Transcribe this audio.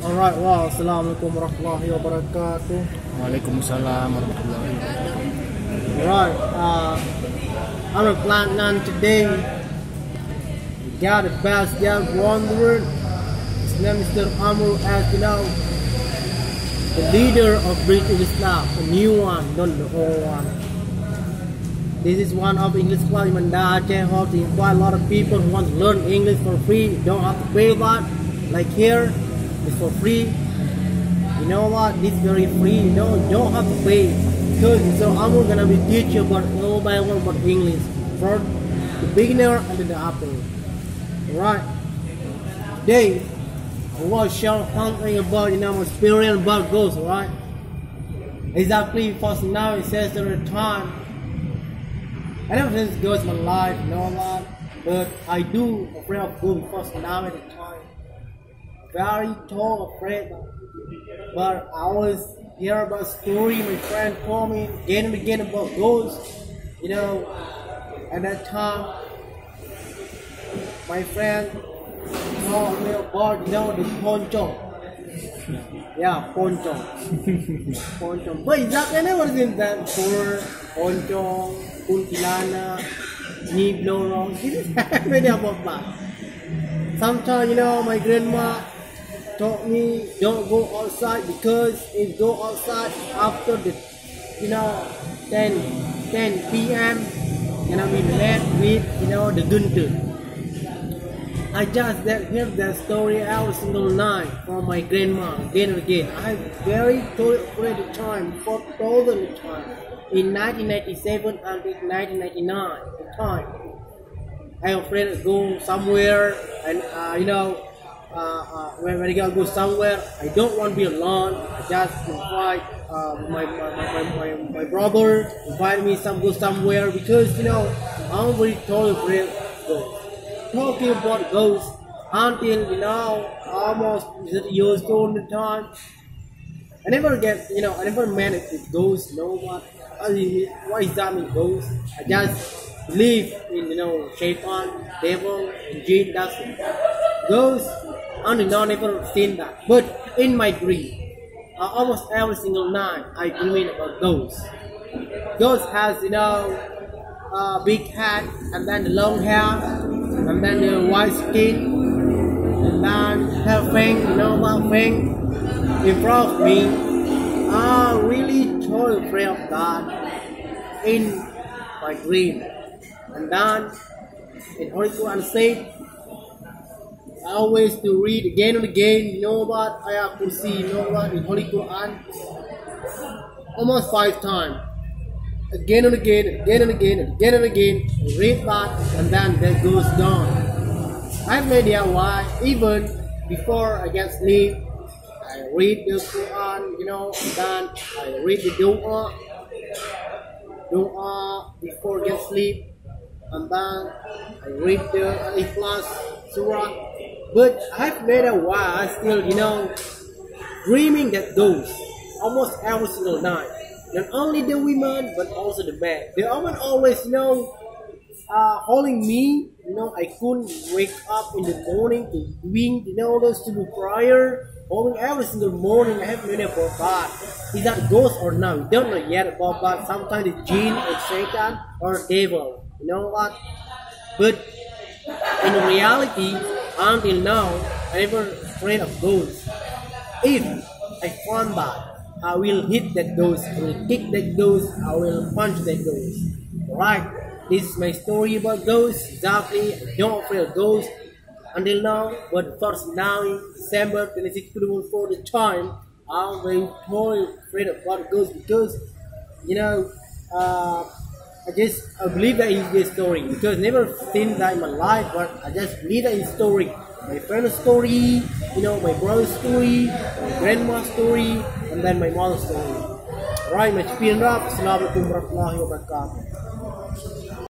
Alright, wow, assalamualaikum warahmatullahi wabarakatuh. Waalaikumsalam warahmatullahi wabarakatuh. Alright, I'm a plant man today. We got the best young wanderer. His name is Mr. Amr, as you know, the leader of British Islam, a new one, not the old one. This is one of English class in Banda Aceh, hosting quite a lot of people who want to learn English for free. You don't have to pay that. Like here, it's for free. You know what? This is very free. You don't have to pay. So I'm gonna be teaching about all by one about English for the beginner and the upper. Alright. Today I want to share something about my experience about ghosts, alright? Exactly first now it says there are time. I never since ghosts in my life, you know what? But I do afraid of ghosts first now at the time. Very tall afraid, but I always hear about story my friend told me again and again about ghosts. At that time my friend told me about the poncho. Yeah, poncho. Poncho. But exactly I never seen that for poncho, kuntilana, knee blow. This is many about that. Sometimes my grandma told me don't go outside because if go outside after the 10 p.m. gonna be met with the gunter. I just heard that story every single night from my grandma again and again. I very told at the time, 4,000 time in 1997 until 1999 the time. I'm afraid to go somewhere and when I go somewhere, I don't want to be alone. I just invite my brother, invite me go somewhere because I'm very tolerant of ghosts. Talking about ghosts until almost years old the time. I never I never met with ghosts. What is that mean ghosts? I just believe in shaitan, devil, and jinn. That's it. Ghosts. I never seen that, but in my dream, almost every single night I dream about ghosts. Ghosts has a big head, and then the long hair, and then the white skin, and then have fang, about fang in front of me. I really totally afraid of that in my dream, and then in order to unsafe. I always to read again and again, what I have to see, what in Holy Quran, almost 5 times, again and again, again and again, again and again, read that, and then that goes down. I have no idea why. Even before I get sleep, I read the Quran, and then I read the dua before I get sleep, and then I read the Ikhlas Surah. But I've made a while, I still, dreaming that ghosts almost every single night. Not only the women, but also the men. The women always, holding me. I couldn't wake up in the morning to doing, those to do prayer. Holding every single morning. I have made a about is that ghost or not? We don't know yet about that. Sometimes the jinn or Satan or devil. You know what? But in reality, until now, I never afraid of ghosts. If I find that, I will hit that ghost, I will kick that ghost, I will punch that ghost. Alright, this is my story about ghosts. Exactly, I don't afraid of ghosts until now. But first now in December 26, 2014, the time, I'm very totally afraid about ghosts because, I believe that in this story because I never seen that in my life, but I just believe that in story. My friend's story, my brother's story, my grandma's story, and then my mother's story. Alright, my speaker up. Assalamualaikum warahmatullahi wabarakatuh.